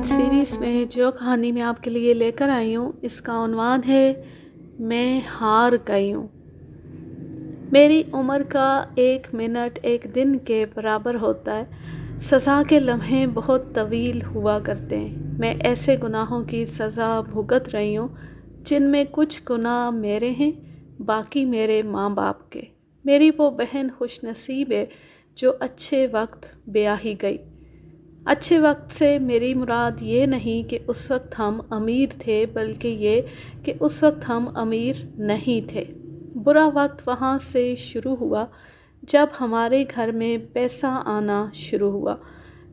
آج سیریز میں جو کہانی میں آپ کے لیے لے کر آئی ہوں اس کا عنوان ہے میں ہار گئی ہوں۔ میری عمر کا 1 منٹ ایک دن کے برابر ہوتا ہے۔ سزا کے لمحے بہت طویل ہوا کرتے ہیں۔ میں ایسے گناہوں کی سزا بھگت رہی ہوں جن میں کچھ گناہ میرے ہیں، باقی میرے ماں باپ کے۔ میری وہ بہن خوش نصیب ہے جو اچھے وقت بیاہی گئی۔ اچھے وقت سے میری مراد یہ نہیں کہ اس وقت ہم امیر تھے، بلکہ یہ کہ اس وقت ہم امیر نہیں تھے۔ برا وقت وہاں سے شروع ہوا جب ہمارے گھر میں پیسہ آنا شروع ہوا۔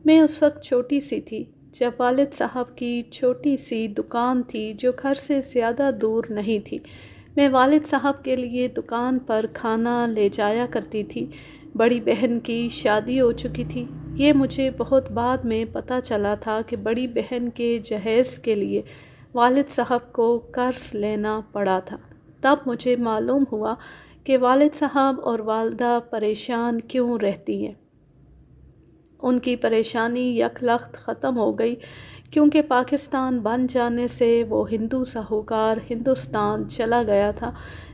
میں اس وقت چھوٹی سی تھی جب والد صاحب کی چھوٹی سی دکان تھی جو گھر سے زیادہ دور نہیں تھی۔ میں والد صاحب کے لیے دکان پر کھانا لے جایا کرتی تھی۔ بڑی بہن کی شادی ہو چکی تھی۔ یہ مجھے بہت بعد میں پتہ چلا تھا کہ بڑی بہن کے جہیز کے لیے والد صاحب کو قرض لینا پڑا تھا۔ تب مجھے معلوم ہوا کہ والد صاحب اور والدہ پریشان کیوں رہتی ہیں۔ ان کی پریشانی یک لخت ختم ہو گئی کیونکہ پاکستان بن جانے سے وہ ہندو ساہوکار ہندوستان چلا گیا تھا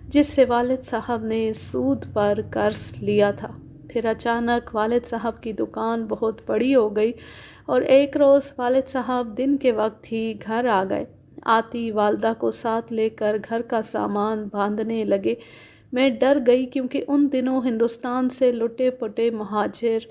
جس سے والد صاحب نے سود پر قرض لیا تھا۔ پھر اچانک والد صاحب کی دکان بہت بڑی ہو گئی اور ایک روز والد صاحب دن کے وقت ہی گھر آ گئے۔ آتی والدہ کو ساتھ لے کر گھر کا سامان باندھنے لگے۔ میں ڈر گئی کیونکہ ان دنوں ہندوستان سے لٹے پٹے مہاجر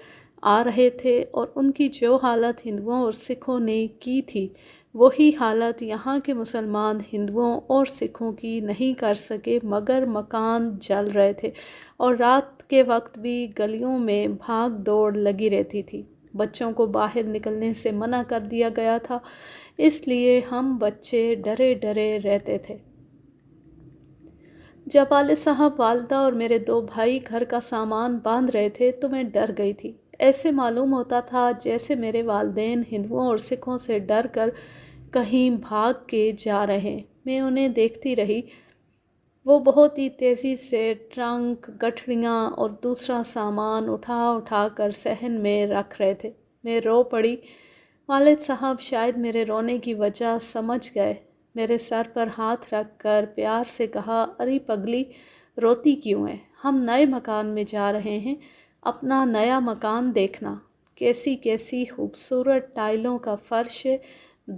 آ رہے تھے اور ان کی جو حالت ہندوؤں اور سکھوں نے کی تھی وہی حالت یہاں کے مسلمان ہندوؤں اور سکھوں کی نہیں کر سکے، مگر مکان جل رہے تھے اور رات کے وقت بھی گلیوں میں بھاگ دوڑ لگی رہتی تھی۔ بچوں کو باہر نکلنے سے منع کر دیا گیا تھا، اس لیے ہم بچے ڈرے ڈرے رہتے تھے۔ جب والد صاحب، والدہ اور میرے 2 بھائی گھر کا سامان باندھ رہے تھے تو میں ڈر گئی تھی۔ ایسے معلوم ہوتا تھا جیسے میرے والدین ہندوؤں اور سکھوں سے ڈر کر کہیں بھاگ کے جا رہے ہیں۔ میں انہیں دیکھتی رہی۔ وہ بہت ہی تیزی سے ٹرنک، گٹھڑیاں اور دوسرا سامان اٹھا اٹھا کر صحن میں رکھ رہے تھے۔ میں رو پڑی۔ والد صاحب شاید میرے رونے کی وجہ سمجھ گئے۔ میرے سر پر ہاتھ رکھ کر پیار سے کہا، ارے پگلی، روتی کیوں ہے؟ ہم نئے مکان میں جا رہے ہیں، اپنا نیا مکان دیکھنا۔ کیسی کیسی خوبصورت ٹائلوں کا فرش ہے،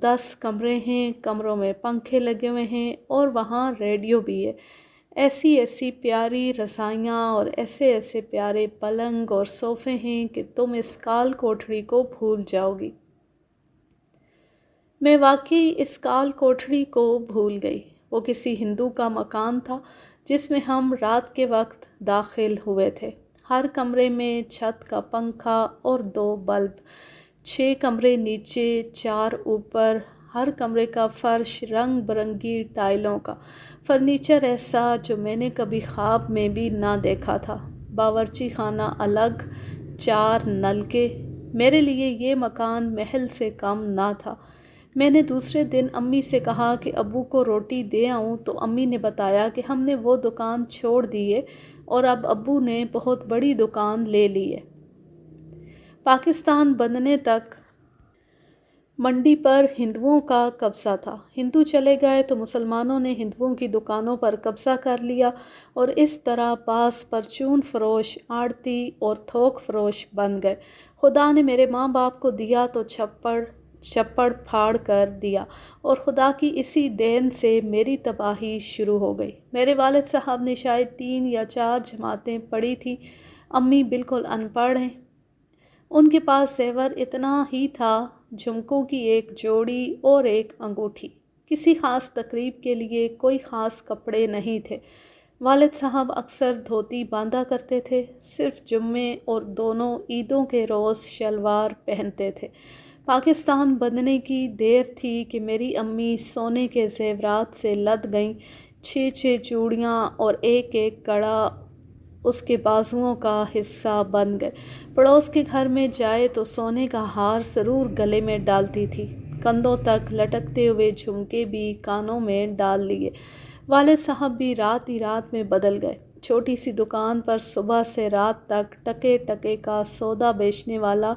10 کمرے ہیں، کمروں میں پنکھے لگے ہوئے ہیں اور وہاں ریڈیو بھی ہے۔ ایسی ایسی پیاری رضائیاں اور ایسے ایسے پیارے پلنگ اور صوفے ہیں کہ تم اس کال کوٹھڑی کو بھول جاؤ گی۔ میں واقعی اس کال کوٹھڑی کو بھول گئی۔ وہ کسی ہندو کا مکان تھا جس میں ہم رات کے وقت داخل ہوئے تھے۔ ہر کمرے میں چھت کا پنکھا اور 2 بلب، 6 کمرے نیچے، 4 اوپر۔ ہر کمرے کا فرش رنگ برنگی ٹائلوں کا، فرنیچر ایسا جو میں نے کبھی خواب میں بھی نہ دیکھا تھا۔ باورچی خانہ الگ، 4 نلکے۔ میرے لیے یہ مکان محل سے کم نہ تھا۔ میں نے دوسرے دن امی سے کہا کہ ابو کو روٹی دے آؤں تو امی نے بتایا کہ ہم نے وہ دکان چھوڑ دی ہے اور اب ابو نے بہت بڑی دکان لے لی ہے۔ پاکستان بننے تک منڈی پر ہندوؤں کا قبضہ تھا۔ ہندو چلے گئے تو مسلمانوں نے ہندوؤں کی دکانوں پر قبضہ کر لیا اور اس طرح بعض پرچون فروش، آڑتی اور تھوک فروش بن گئے۔ خدا نے میرے ماں باپ کو دیا تو چھپڑ پھاڑ کر دیا اور خدا کی اسی دین سے میری تباہی شروع ہو گئی۔ میرے والد صاحب نے شاید 3 یا 4 جماعتیں پڑھی تھیں۔ امی بالکل ان پڑھ ہیں۔ ان کے پاس زیور اتنا ہی تھا، جھمکوں کی ایک جوڑی اور ایک انگوٹھی۔ کسی خاص تقریب کے لیے کوئی خاص کپڑے نہیں تھے۔ والد صاحب اکثر دھوتی باندھا کرتے تھے، صرف جمعے اور دونوں عیدوں کے روز شلوار پہنتے تھے۔ پاکستان بننے کی دیر تھی کہ میری امی سونے کے زیورات سے لد گئیں۔ 6 چوڑیاں اور ایک کڑا اس کے بازوؤں کا حصہ بن گئے۔ پڑوس کے گھر میں جائے تو سونے کا ہار ضرور گلے میں ڈالتی تھی۔ کندھوں تک لٹکتے ہوئے جھمکے بھی کانوں میں ڈال لیے۔ والد صاحب بھی رات ہی رات میں بدل گئے۔ چھوٹی سی دکان پر صبح سے رات تک ٹکے ٹکے کا سودا بیچنے والا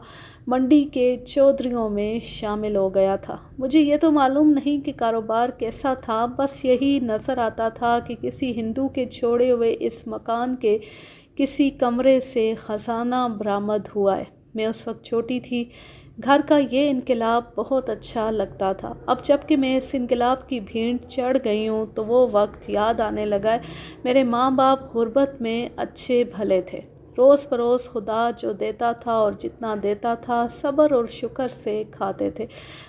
منڈی کے چودھریوں میں شامل ہو گیا تھا۔ مجھے یہ تو معلوم نہیں کہ کاروبار کیسا تھا، بس یہی نظر آتا تھا کہ کسی ہندو کے چھوڑے ہوئے اس مکان کے کسی کمرے سے خزانہ برآمد ہوا ہے۔ میں اس وقت چھوٹی تھی۔ گھر کا یہ انقلاب بہت اچھا لگتا تھا۔ اب جب کہ میں اس انقلاب کی بھینٹ چڑھ گئی ہوں تو وہ وقت یاد آنے لگا ہے۔ میرے ماں باپ غربت میں اچھے بھلے تھے۔ روز بروز خدا جو دیتا تھا اور جتنا دیتا تھا صبر اور شکر سے کھاتے تھے،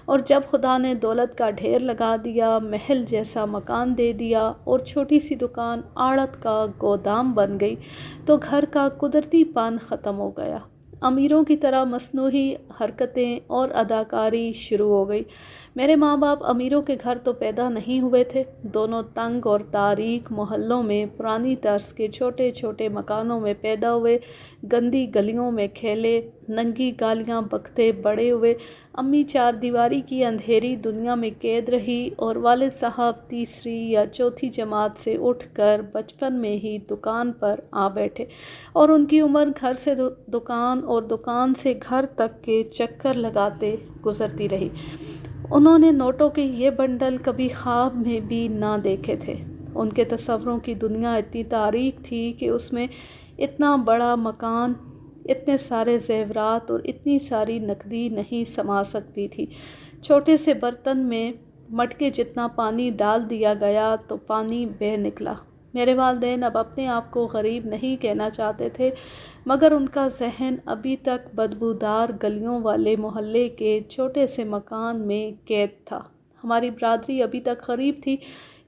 اور جب خدا نے دولت کا ڈھیر لگا دیا، محل جیسا مکان دے دیا اور چھوٹی سی دکان آڑت کا گودام بن گئی تو گھر کا قدرتی پن ختم ہو گیا۔ امیروں کی طرح مصنوعی حرکتیں اور اداکاری شروع ہو گئی۔ میرے ماں باپ امیروں کے گھر تو پیدا نہیں ہوئے تھے۔ دونوں تنگ اور تاریک محلوں میں پرانی طرز کے چھوٹے چھوٹے مکانوں میں پیدا ہوئے، گندی گلیوں میں کھیلے، ننگی گالیاں بکتے بڑے ہوئے۔ امی چار دیواری کی اندھیری دنیا میں قید رہی اور والد صاحب تیسری یا چوتھی جماعت سے اٹھ کر بچپن میں ہی دکان پر آ بیٹھے، اور ان کی عمر گھر سے دکان اور دکان سے گھر تک کے چکر لگاتے گزرتی رہی۔ انہوں نے نوٹوں کے یہ بنڈل کبھی خواب میں بھی نہ دیکھے تھے۔ ان کے تصوروں کی دنیا اتنی تاریک تھی کہ اس میں اتنا بڑا مکان، اتنے سارے زیورات اور اتنی ساری نقدی نہیں سما سکتی تھی۔ چھوٹے سے برتن میں مٹکے جتنا پانی ڈال دیا گیا تو پانی بہہ نکلا۔ میرے والدین اب اپنے آپ کو غریب نہیں کہنا چاہتے تھے، مگر ان کا ذہن ابھی تک بدبودار گلیوں والے محلے کے چھوٹے سے مکان میں قید تھا۔ ہماری برادری ابھی تک غریب تھی،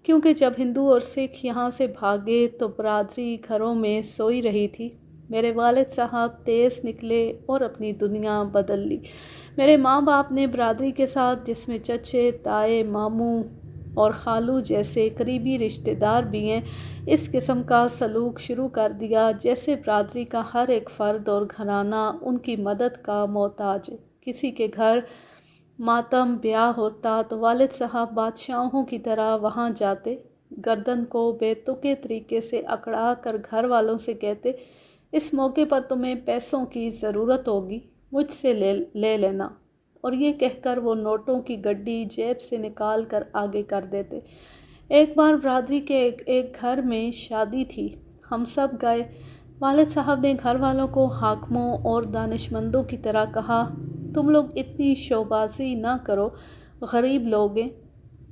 کیونکہ جب ہندو اور سکھ یہاں سے بھاگے تو برادری گھروں میں سوئی رہی تھی۔ میرے والد صاحب تیز نکلے اور اپنی دنیا بدل لی۔ میرے ماں باپ نے برادری کے ساتھ، جس میں چچے، تائے، ماموں اور خالو جیسے قریبی رشتہ دار بھی ہیں، اس قسم کا سلوک شروع کر دیا جیسے برادری کا ہر ایک فرد اور گھرانہ ان کی مدد کا محتاج ہے۔ کسی کے گھر ماتم بیاہ ہوتا تو والد صاحب بادشاہوں کی طرح وہاں جاتے، گردن کو بے تکے طریقے سے اکڑا کر گھر والوں سے کہتے، اس موقع پر تمہیں پیسوں کی ضرورت ہوگی، مجھ سے لے لینا، اور یہ کہہ کر وہ نوٹوں کی گڈی جیب سے نکال کر آگے کر دیتے۔ ایک بار برادری کے ایک گھر میں شادی تھی، ہم سب گئے۔ والد صاحب نے گھر والوں کو حاکموں اور دانشمندوں کی طرح کہا، تم لوگ اتنی شوبازی نہ کرو، غریب لوگ ہیں،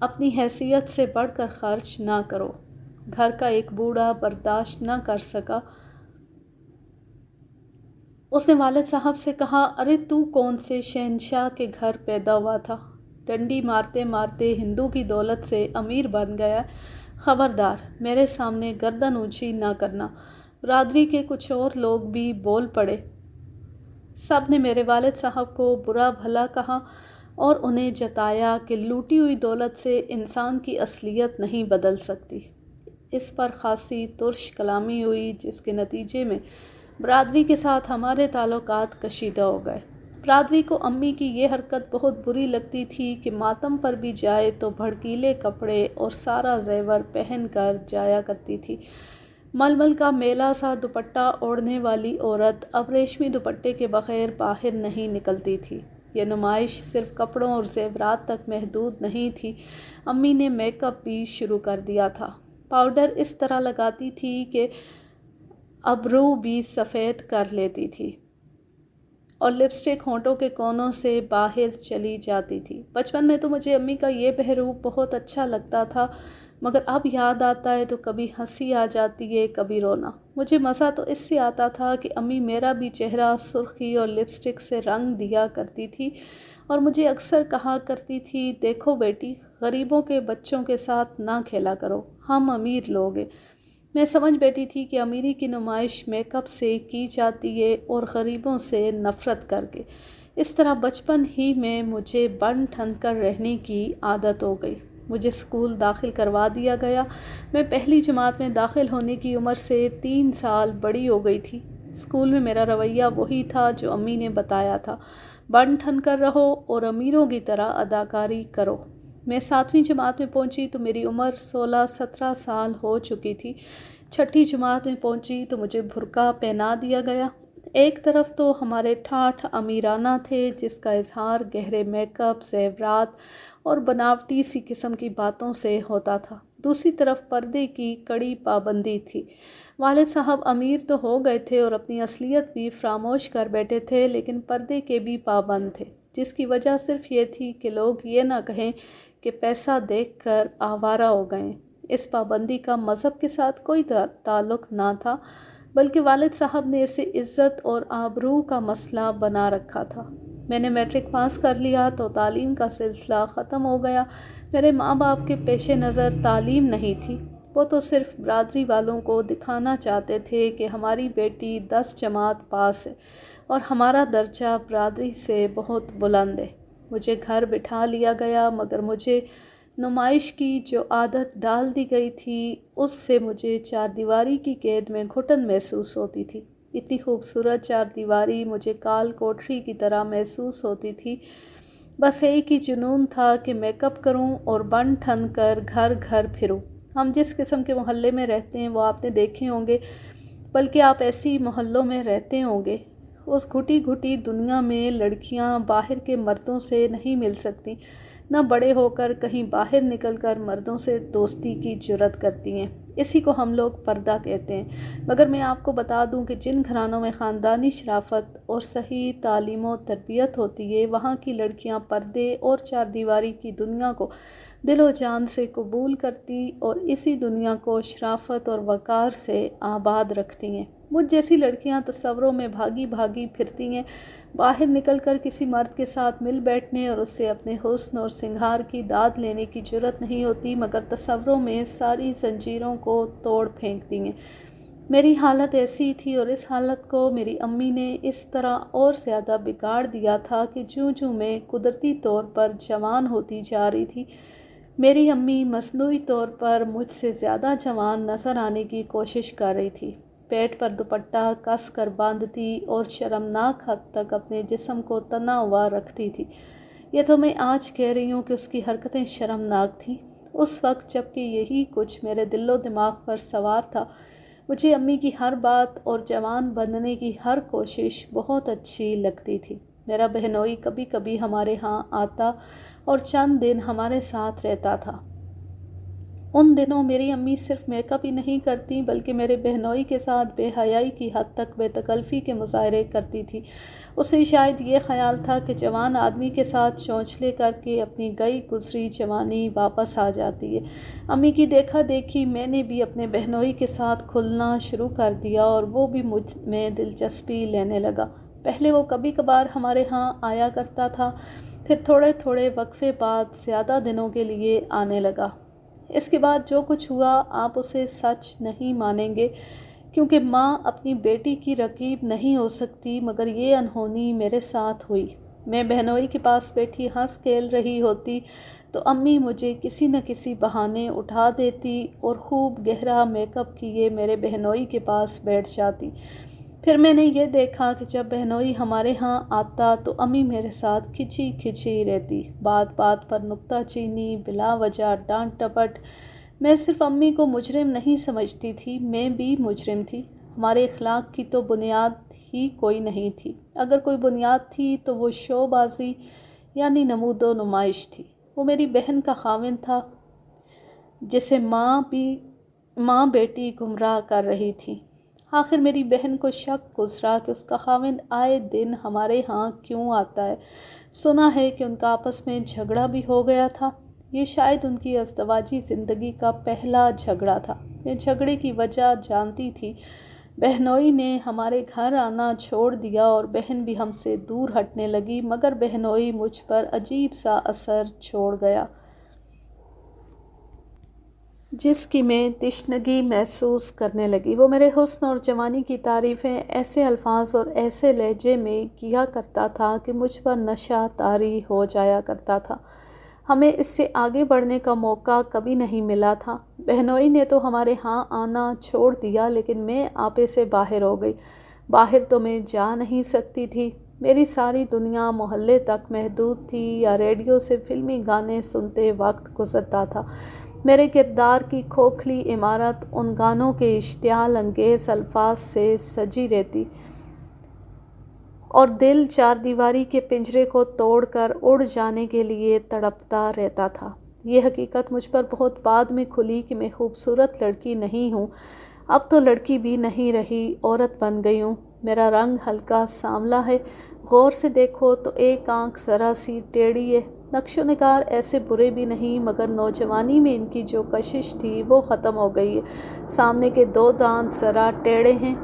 اپنی حیثیت سے بڑھ کر خرچ نہ کرو۔ گھر کا ایک بوڑھا برداشت نہ کر سکا۔ اس نے والد صاحب سے کہا، ارے تو کون سے شہنشاہ کے گھر پیدا ہوا تھا؟ ڈنڈی مارتے مارتے ہندو کی دولت سے امیر بن گیا۔ خبردار، میرے سامنے گردن اونچی نہ کرنا۔ برادری کے کچھ اور لوگ بھی بول پڑے۔ سب نے میرے والد صاحب کو برا بھلا کہا اور انہیں جتایا کہ لوٹی ہوئی دولت سے انسان کی اصلیت نہیں بدل سکتی۔ اس پر خاصی ترش کلامی ہوئی، جس کے نتیجے میں برادری کے ساتھ ہمارے تعلقات کشیدہ ہو گئے۔ برادری کو امی کی یہ حرکت بہت بری لگتی تھی کہ ماتم پر بھی جائے تو بھڑکیلے کپڑے اور سارا زیور پہن کر جایا کرتی تھی۔ ململ کا میلا سا دوپٹہ اوڑھنے والی عورت اب ریشمی دوپٹے کے بغیر باہر نہیں نکلتی تھی۔ یہ نمائش صرف کپڑوں اور زیورات تک محدود نہیں تھی، امی نے میک اپ بھی شروع کر دیا تھا۔ پاؤڈر اس طرح لگاتی تھی کہ ابرو بھی سفید کر لیتی تھی، اور لپسٹک ہونٹوں کے کونوں سے باہر چلی جاتی تھی۔ بچپن میں تو مجھے امی کا یہ بہروپ بہت اچھا لگتا تھا، مگر اب یاد آتا ہے تو کبھی ہنسی آ جاتی ہے، کبھی رونا۔ مجھے مزہ تو اس سے آتا تھا کہ امی میرا بھی چہرہ سرخی اور لپسٹک سے رنگ دیا کرتی تھی، اور مجھے اکثر کہا کرتی تھی، دیکھو بیٹی، غریبوں کے بچوں کے ساتھ نہ کھیلا کرو، ہم امیر لوگ ہیں۔ میں سمجھ بیٹھی تھی کہ امیری کی نمائش میک اپ سے کی جاتی ہے اور غریبوں سے نفرت کر کے۔ اس طرح بچپن ہی میں مجھے بن ٹھن کر رہنے کی عادت ہو گئی۔ مجھے اسکول داخل کروا دیا گیا۔ میں پہلی جماعت میں داخل ہونے کی عمر سے 3 سال بڑی ہو گئی تھی۔ اسکول میں میرا رویہ وہی تھا جو امی نے بتایا تھا، بن ٹھن کر رہو اور امیروں کی طرح اداکاری کرو۔ میں 7ویں جماعت میں پہنچی تو میری عمر 16-17 سال ہو چکی تھی۔ 6ٹھی جماعت میں پہنچی تو مجھے برقع پہنا دیا گیا۔ ایک طرف تو ہمارے ٹھاٹھ امیرانہ تھے جس کا اظہار گہرے میک اپ، زیورات اور بناوٹی سی قسم کی باتوں سے ہوتا تھا، دوسری طرف پردے کی کڑی پابندی تھی۔ والد صاحب امیر تو ہو گئے تھے اور اپنی اصلیت بھی فراموش کر بیٹھے تھے، لیکن پردے کے بھی پابند تھے، جس کی وجہ صرف یہ تھی کہ لوگ یہ نہ کہیں کہ پیسہ دیکھ کر آوارہ ہو گئے۔ اس پابندی کا مذہب کے ساتھ کوئی تعلق نہ تھا، بلکہ والد صاحب نے اسے عزت اور آبرو کا مسئلہ بنا رکھا تھا۔ میں نے میٹرک پاس کر لیا تو تعلیم کا سلسلہ ختم ہو گیا۔ میرے ماں باپ کے پیش نظر تعلیم نہیں تھی، وہ تو صرف برادری والوں کو دکھانا چاہتے تھے کہ ہماری بیٹی 10 جماعت پاس ہے اور ہمارا درجہ برادری سے بہت بلند ہے۔ مجھے گھر بٹھا لیا گیا، مگر مجھے نمائش کی جو عادت ڈال دی گئی تھی اس سے مجھے چار دیواری کی قید میں گھٹن محسوس ہوتی تھی۔ اتنی خوبصورت چار دیواری مجھے کال کوٹری کی طرح محسوس ہوتی تھی۔ بس ایک ہی جنون تھا کہ میک اپ کروں اور بن ٹھن کر گھر گھر پھروں۔ ہم جس قسم کے محلے میں رہتے ہیں وہ آپ نے دیکھے ہوں گے، بلکہ آپ ایسی محلوں میں رہتے ہوں گے۔ اس گھٹی گھٹی دنیا میں لڑکیاں باہر کے مردوں سے نہیں مل سکتی، نہ بڑے ہو کر کہیں باہر نکل کر مردوں سے دوستی کی جرأت کرتی ہیں۔ اسی کو ہم لوگ پردہ کہتے ہیں۔ مگر میں آپ کو بتا دوں کہ جن گھرانوں میں خاندانی شرافت اور صحیح تعلیم و تربیت ہوتی ہے، وہاں کی لڑکیاں پردے اور چار دیواری کی دنیا کو دل و جان سے قبول کرتی اور اسی دنیا کو شرافت اور وقار سے آباد رکھتی ہیں۔ مجھ جیسی لڑکیاں تصوروں میں بھاگی بھاگی پھرتی ہیں، باہر نکل کر کسی مرد کے ساتھ مل بیٹھنے اور اس سے اپنے حسن اور سنگھار کی داد لینے کی جرأت نہیں ہوتی، مگر تصوروں میں ساری زنجیروں کو توڑ پھینکتی ہیں۔ میری حالت ایسی تھی اور اس حالت کو میری امی نے اس طرح اور زیادہ بگاڑ دیا تھا کہ جوں جوں میں قدرتی طور پر جوان ہوتی جا رہی تھی، میری امی مصنوعی طور پر مجھ سے زیادہ جوان نظر آنے کی کوشش کر رہی تھی۔ پیٹ پر دوپٹہ کس کر باندھتی اور شرمناک حد تک اپنے جسم کو تنا ہوا رکھتی تھی۔ یہ تو میں آج کہہ رہی ہوں کہ اس کی حرکتیں شرمناک تھیں۔ اس وقت جب کہ یہی کچھ میرے دل و دماغ پر سوار تھا، مجھے امی کی ہر بات اور جوان بننے کی ہر کوشش بہت اچھی لگتی تھی۔ میرا بہنوئی کبھی کبھی ہمارے ہاں آتا اور چند دن ہمارے ساتھ رہتا تھا۔ ان دنوں میری امی صرف میک اپ ہی نہیں کرتی بلکہ میرے بہنوئی کے ساتھ بے حیائی کی حد تک بے تکلفی کے مظاہرے کرتی تھی۔ اسے شاید یہ خیال تھا کہ جوان آدمی کے ساتھ چونچلے کر کے اپنی گئی گزری جوانی واپس آ جاتی ہے۔ امی کی دیکھا دیکھی میں نے بھی اپنے بہنوئی کے ساتھ کھلنا شروع کر دیا اور وہ بھی مجھ میں دلچسپی لینے لگا۔ پہلے وہ کبھی کبھار ہمارے ہاں آیا کرتا تھا، پھر تھوڑے تھوڑے وقفے بعد زیادہ دنوں کے لیے آنے لگا۔ اس کے بعد جو کچھ ہوا آپ اسے سچ نہیں مانیں گے، کیونکہ ماں اپنی بیٹی کی رقیب نہیں ہو سکتی، مگر یہ انہونی میرے ساتھ ہوئی۔ میں بہنوئی کے پاس بیٹھی ہنس کھیل رہی ہوتی تو امی مجھے کسی نہ کسی بہانے اٹھا دیتی اور خوب گہرا میک اپ کیے میرے بہنوئی کے پاس بیٹھ جاتی۔ پھر میں نے یہ دیکھا کہ جب بہنوئی ہمارے ہاں آتا تو امی میرے ساتھ کھچی کھچی رہتی، بات بات پر نکتہ چینی، بلا وجہ ڈانٹ ٹپٹ۔ میں صرف امی کو مجرم نہیں سمجھتی تھی، میں بھی مجرم تھی۔ ہمارے اخلاق کی تو بنیاد ہی کوئی نہیں تھی، اگر کوئی بنیاد تھی تو وہ شو بازی یعنی نمود و نمائش تھی۔ وہ میری بہن کا خاوند تھا جسے ماں بیٹی گمراہ کر رہی تھی۔ آخر میری بہن کو شک گزرا کہ اس کا خاوند آئے دن ہمارے ہاں کیوں آتا ہے۔ سنا ہے کہ ان کا آپس میں جھگڑا بھی ہو گیا تھا۔ یہ شاید ان کی ازدواجی زندگی کا پہلا جھگڑا تھا۔ میں جھگڑے کی وجہ جانتی تھی۔ بہنوئی نے ہمارے گھر آنا چھوڑ دیا اور بہن بھی ہم سے دور ہٹنے لگی، مگر بہنوئی مجھ پر عجیب سا اثر چھوڑ گیا جس کی میں تشنگی محسوس کرنے لگی۔ وہ میرے حسن اور جوانی کی تعریفیں ایسے الفاظ اور ایسے لہجے میں کیا کرتا تھا کہ مجھ پر نشہ طاری ہو جایا کرتا تھا۔ ہمیں اس سے آگے بڑھنے کا موقع کبھی نہیں ملا تھا۔ بہنوئی نے تو ہمارے ہاں آنا چھوڑ دیا، لیکن میں آپے سے باہر ہو گئی۔ باہر تو میں جا نہیں سکتی تھی۔ میری ساری دنیا محلے تک محدود تھی یا ریڈیو سے فلمی گانے سنتے وقت گزرتا تھا۔ میرے کردار کی کھوکھلی عمارت ان گانوں کے اشتعال انگیز الفاظ سے سجی رہتی۔ اور دل چار دیواری کے پنجرے کو توڑ کر اڑ جانے کے لیے تڑپتا رہتا تھا۔ یہ حقیقت مجھ پر بہت بعد میں کھلی کہ میں خوبصورت لڑکی نہیں ہوں، اب تو لڑکی بھی نہیں رہی، عورت بن گئی ہوں۔ میرا رنگ ہلکا سانولا ہے، غور سے دیکھو تو ایک آنکھ ذرا سی ٹیڑھی ہے۔ نقش و نگار ایسے برے بھی نہیں، مگر نوجوانی میں ان کی جو کشش تھی وہ ختم ہو گئی ہے۔ سامنے کے دو دانت ذرا ٹیڑھے ہیں۔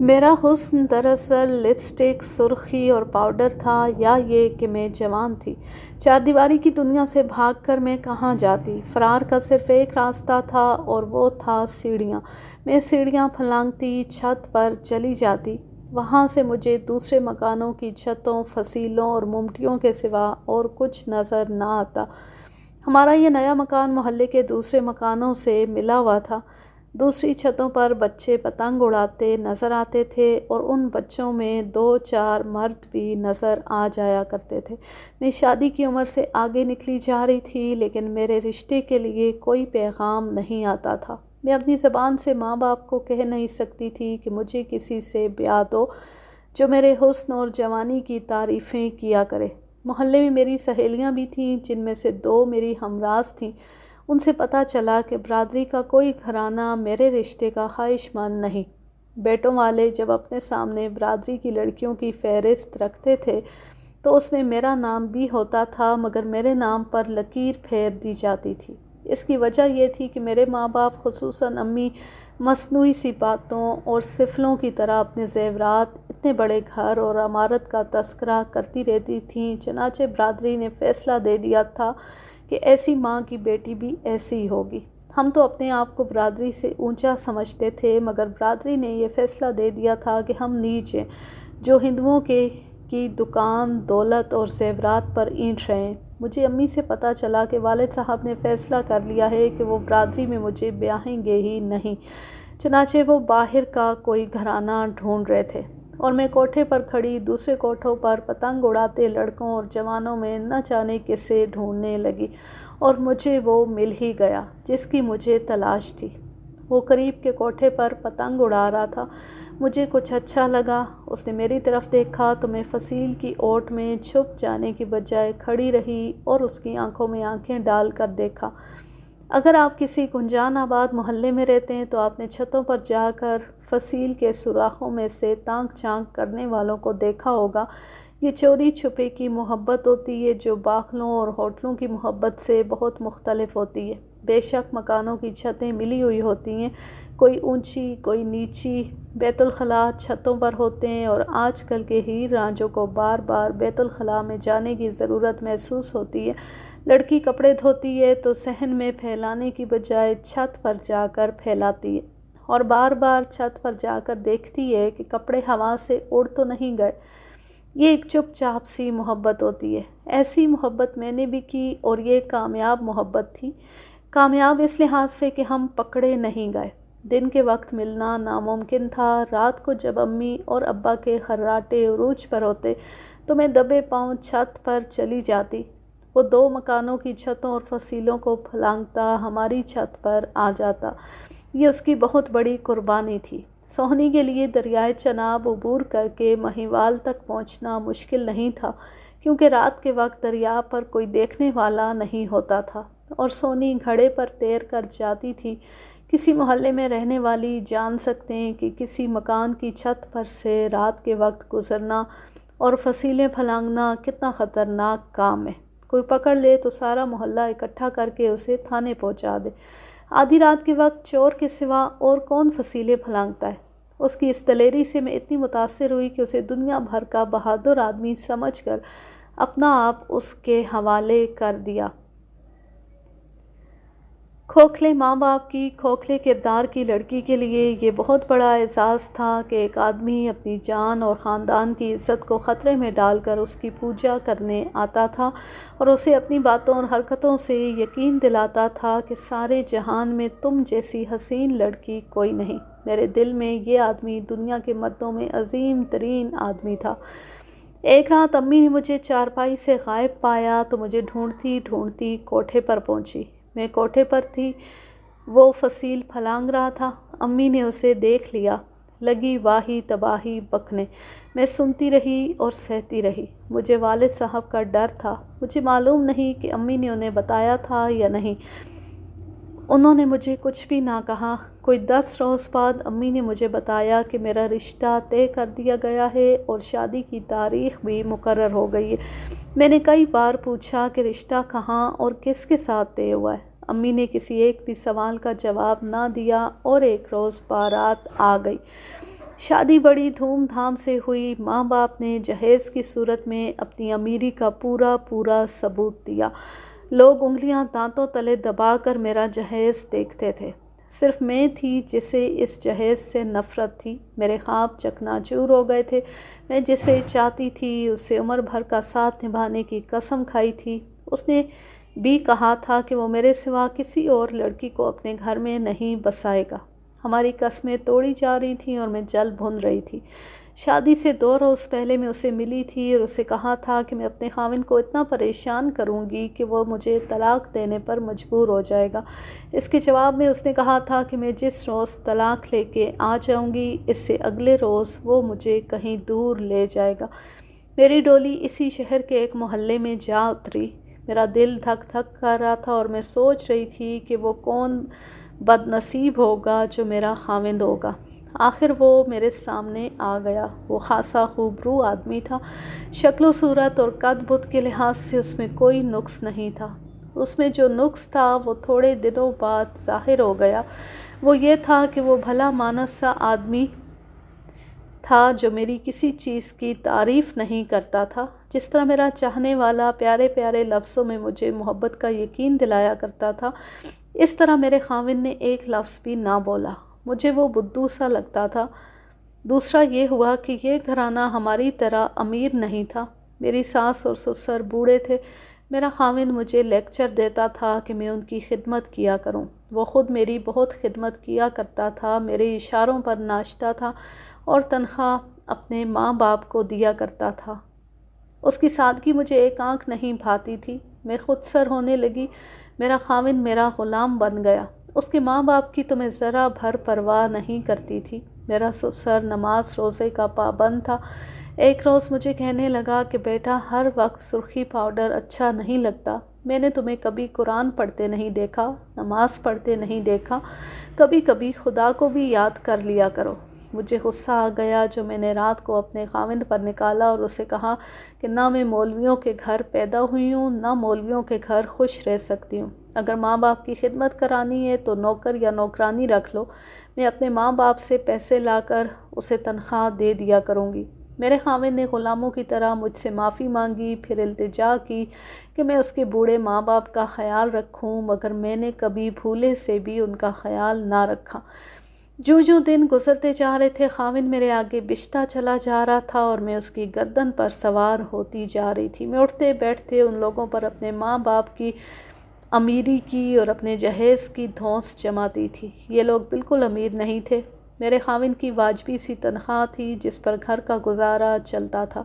میرا حسن دراصل لپسٹک، سرخی اور پاؤڈر تھا، یا یہ کہ میں جوان تھی۔ چار دیواری کی دنیا سے بھاگ کر میں کہاں جاتی؟ فرار کا صرف ایک راستہ تھا اور وہ تھا سیڑھیاں۔ میں سیڑھیاں پھلانگتی چھت پر چلی جاتی۔ وہاں سے مجھے دوسرے مکانوں کی چھتوں، فصیلوں اور ممٹیوں کے سوا اور کچھ نظر نہ آتا۔ ہمارا یہ نیا مکان محلے کے دوسرے مکانوں سے ملا ہوا تھا۔ دوسری چھتوں پر بچے پتنگ اڑاتے نظر آتے تھے اور ان بچوں میں دو چار مرد بھی نظر آ جایا کرتے تھے۔ میں شادی کی عمر سے آگے نکلی جا رہی تھی، لیکن میرے رشتے کے لیے کوئی پیغام نہیں آتا تھا۔ میں اپنی زبان سے ماں باپ کو کہہ نہیں سکتی تھی کہ مجھے کسی سے بیاہ دو جو میرے حسن اور جوانی کی تعریفیں کیا کرے۔ محلے میں میری سہیلیاں بھی تھیں، جن میں سے دو میری ہمراز تھیں۔ ان سے پتہ چلا کہ برادری کا کوئی گھرانہ میرے رشتے کا خواہش مند نہیں۔ بیٹوں والے جب اپنے سامنے برادری کی لڑکیوں کی فہرست رکھتے تھے تو اس میں میرا نام بھی ہوتا تھا، مگر میرے نام پر لکیر پھیر دی جاتی تھی۔ اس کی وجہ یہ تھی کہ میرے ماں باپ، خصوصاً امی، مصنوعی سی باتوں اور سفلوں کی طرح اپنے زیورات، اتنے بڑے گھر اور عمارت کا تذکرہ کرتی رہتی تھیں۔ چنانچہ برادری نے فیصلہ دے دیا تھا کہ ایسی ماں کی بیٹی بھی ایسی ہی ہوگی۔ ہم تو اپنے آپ کو برادری سے اونچا سمجھتے تھے، مگر برادری نے یہ فیصلہ دے دیا تھا کہ ہم نیچ ہیں، جو ہندوؤں کی دکان، دولت اور زیورات پر اینٹ رہے ہیں۔ مجھے امی سے پتہ چلا کہ والد صاحب نے فیصلہ کر لیا ہے کہ وہ برادری میں مجھے بیاہیں گے ہی نہیں، چنانچہ وہ باہر کا کوئی گھرانہ ڈھونڈ رہے تھے، اور میں کوٹھے پر کھڑی دوسرے کوٹھوں پر پتنگ اڑاتے لڑکوں اور جوانوں میں نہ جانے کسے ڈھونڈنے لگی، اور مجھے وہ مل ہی گیا جس کی مجھے تلاش تھی۔ وہ قریب کے کوٹھے پر پتنگ اڑا رہا تھا۔ مجھے کچھ اچھا لگا۔ اس نے میری طرف دیکھا تو میں فصیل کی اوٹ میں چھپ جانے کی بجائے کھڑی رہی اور اس کی آنکھوں میں آنکھیں ڈال کر دیکھا۔ اگر آپ کسی گنجان آباد محلے میں رہتے ہیں تو آپ نے چھتوں پر جا کر فصیل کے سوراخوں میں سے تانک چھانک کرنے والوں کو دیکھا ہوگا۔ یہ چوری چھپے کی محبت ہوتی ہے جو باغلوں اور ہوٹلوں کی محبت سے بہت مختلف ہوتی ہے۔ بے شک مکانوں کی چھتیں ملی ہوئی ہوتی ہیں، کوئی اونچی کوئی نیچی۔ بیت الخلاء چھتوں پر ہوتے ہیں، اور آج کل کے ہیر رانجھوں کو بار بار بیت الخلاء میں جانے کی ضرورت محسوس ہوتی ہے۔ لڑکی کپڑے دھوتی ہے تو صحن میں پھیلانے کی بجائے چھت پر جا کر پھیلاتی ہے، اور بار بار چھت پر جا کر دیکھتی ہے کہ کپڑے ہوا سے اڑ تو نہیں گئے۔ یہ ایک چپ چاپ سی محبت ہوتی ہے۔ ایسی محبت میں نے بھی کی، اور یہ کامیاب محبت تھی۔ کامیاب اس لحاظ سے کہ ہم پکڑے نہیں گئے۔ دن کے وقت ملنا ناممکن تھا۔ رات کو جب امی اور ابا کے خراٹے عروج پر ہوتے تو میں دبے پاؤں چھت پر چلی جاتی۔ وہ دو مکانوں کی چھتوں اور فصیلوں کو پھلانگتا ہماری چھت پر آ جاتا۔ یہ اس کی بہت بڑی قربانی تھی۔ سوہنی کے لیے دریائے چناب عبور کر کے مہیوال تک پہنچنا مشکل نہیں تھا، کیونکہ رات کے وقت دریا پر کوئی دیکھنے والا نہیں ہوتا تھا، اور سونی گھڑے پر تیر کر جاتی تھی۔ کسی محلے میں رہنے والی جان سکتے ہیں کہ کسی مکان کی چھت پر سے رات کے وقت گزرنا اور فصیلیں پھلانگنا کتنا خطرناک کام ہے۔ کوئی پکڑ لے تو سارا محلہ اکٹھا کر کے اسے تھانے پہنچا دے۔ آدھی رات کے وقت چور کے سوا اور کون فصیلیں پھلانگتا ہے؟ اس کی اس دلیری سے میں اتنی متاثر ہوئی کہ اسے دنیا بھر کا بہادر آدمی سمجھ کر اپنا آپ اس کے حوالے کر دیا۔ کھوکھلے ماں باپ کی کھوکھلے کردار کی لڑکی کے لیے یہ بہت بڑا اعزاز تھا کہ ایک آدمی اپنی جان اور خاندان کی عزت کو خطرے میں ڈال کر اس کی پوجا کرنے آتا تھا، اور اسے اپنی باتوں اور حرکتوں سے یقین دلاتا تھا کہ سارے جہان میں تم جیسی حسین لڑکی کوئی نہیں۔ میرے دل میں یہ آدمی دنیا کے مردوں میں عظیم ترین آدمی تھا۔ ایک رات امی نے مجھے چارپائی سے غائب پایا تو مجھے ڈھونڈتی ڈھونڈتی کوٹھے پر پہنچی۔ میں کوٹھے پر تھی، وہ فصیل پھلانگ رہا تھا۔ امی نے اسے دیکھ لیا۔ لگی واہی تباہی بکنے، میں سنتی رہی اور سہتی رہی۔ مجھے والد صاحب کا ڈر تھا۔ مجھے معلوم نہیں کہ امی نے انہیں بتایا تھا یا نہیں۔ انہوں نے مجھے کچھ بھی نہ کہا۔ کوئی 10 روز بعد امی نے مجھے بتایا کہ میرا رشتہ طے کر دیا گیا ہے اور شادی کی تاریخ بھی مقرر ہو گئی ہے۔ میں نے کئی بار پوچھا کہ رشتہ کہاں اور کس کے ساتھ طے ہوا ہے۔ امی نے کسی ایک بھی سوال کا جواب نہ دیا اور ایک روز بارات آ گئی۔ شادی بڑی دھوم دھام سے ہوئی۔ ماں باپ نے جہیز کی صورت میں اپنی امیری کا پورا ثبوت دیا۔ لوگ انگلیاں دانتوں تلے دبا کر میرا جہیز دیکھتے تھے۔ صرف میں تھی جسے اس جہیز سے نفرت تھی۔ میرے خواب چکنا چور ہو گئے تھے۔ میں جسے چاہتی تھی اس سے عمر بھر کا ساتھ نبھانے کی قسم کھائی تھی۔ اس نے بھی کہا تھا کہ وہ میرے سوا کسی اور لڑکی کو اپنے گھر میں نہیں بسائے گا۔ ہماری قسمیں توڑی جا رہی تھیں اور میں جل بھن رہی تھی۔ شادی سے 2 روز پہلے میں اسے ملی تھی اور اسے کہا تھا کہ میں اپنے خاوند کو اتنا پریشان کروں گی کہ وہ مجھے طلاق دینے پر مجبور ہو جائے گا۔ اس کے جواب میں اس نے کہا تھا کہ میں جس روز طلاق لے کے آ جاؤں گی اس سے اگلے روز وہ مجھے کہیں دور لے جائے گا۔ میری ڈولی اسی شہر کے ایک محلے میں جا اتری۔ میرا دل دھک دھک کر رہا تھا اور میں سوچ رہی تھی کہ وہ کون بد نصیب ہوگا جو میرا خاوند ہوگا۔ آخر وہ میرے سامنے آ گیا۔ وہ خاصا خوبرو آدمی تھا۔ شکل و صورت اور قد بد کے لحاظ سے اس میں کوئی نقص نہیں تھا۔ اس میں جو نقص تھا وہ تھوڑے دنوں بعد ظاہر ہو گیا۔ وہ یہ تھا کہ وہ بھلا مانس سا آدمی تھا جو میری کسی چیز کی تعریف نہیں کرتا تھا۔ جس طرح میرا چاہنے والا پیارے پیارے لفظوں میں مجھے محبت کا یقین دلایا کرتا تھا، اس طرح میرے خاوند نے ایک لفظ بھی نہ بولا۔ مجھے وہ بدو سا لگتا تھا۔ دوسرا یہ ہوا کہ یہ گھرانہ ہماری طرح امیر نہیں تھا۔ میری ساس اور سسر بوڑھے تھے۔ میرا خاوند مجھے لیکچر دیتا تھا کہ میں ان کی خدمت کیا کروں۔ وہ خود میری بہت خدمت کیا کرتا تھا، میرے اشاروں پر ناچتا تھا اور تنخواہ اپنے ماں باپ کو دیا کرتا تھا۔ اس کی سادگی مجھے ایک آنکھ نہیں بھاتی تھی۔ میں خود سر ہونے لگی۔ میرا خاوند میرا غلام بن گیا۔ اس کے ماں باپ کی تو میں ذرا بھر پرواہ نہیں کرتی تھی۔ میرا سسر نماز روزے کا پابند تھا۔ ایک روز مجھے کہنے لگا کہ بیٹا، ہر وقت سرخی پاؤڈر اچھا نہیں لگتا۔ میں نے تمہیں کبھی قرآن پڑھتے نہیں دیکھا، نماز پڑھتے نہیں دیکھا، کبھی کبھی خدا کو بھی یاد کر لیا کرو۔ مجھے غصہ آ گیا جو میں نے رات کو اپنے خاوند پر نکالا اور اسے کہا کہ نہ میں مولویوں کے گھر پیدا ہوئی ہوں، نہ مولویوں کے گھر خوش رہ سکتی ہوں۔ اگر ماں باپ کی خدمت کرانی ہے تو نوکر یا نوکرانی رکھ لو۔ میں اپنے ماں باپ سے پیسے لا کر اسے تنخواہ دے دیا کروں گی۔ میرے خاوند نے غلاموں کی طرح مجھ سے معافی مانگی، پھر التجا کی کہ میں اس کے بوڑھے ماں باپ کا خیال رکھوں، مگر میں نے کبھی بھولے سے بھی ان کا خیال نہ رکھا۔ جو دن گزرتے جا رہے تھے، خاوند میرے آگے بچھتا چلا جا رہا تھا اور میں اس کی گردن پر سوار ہوتی جا رہی تھی۔ میں اٹھتے بیٹھتے ان لوگوں پر اپنے ماں باپ کی امیری کی اور اپنے جہیز کی دھونس جماتی تھی۔ یہ لوگ بالکل امیر نہیں تھے۔ میرے خاوند کی واجبی سی تنخواہ تھی جس پر گھر کا گزارا چلتا تھا۔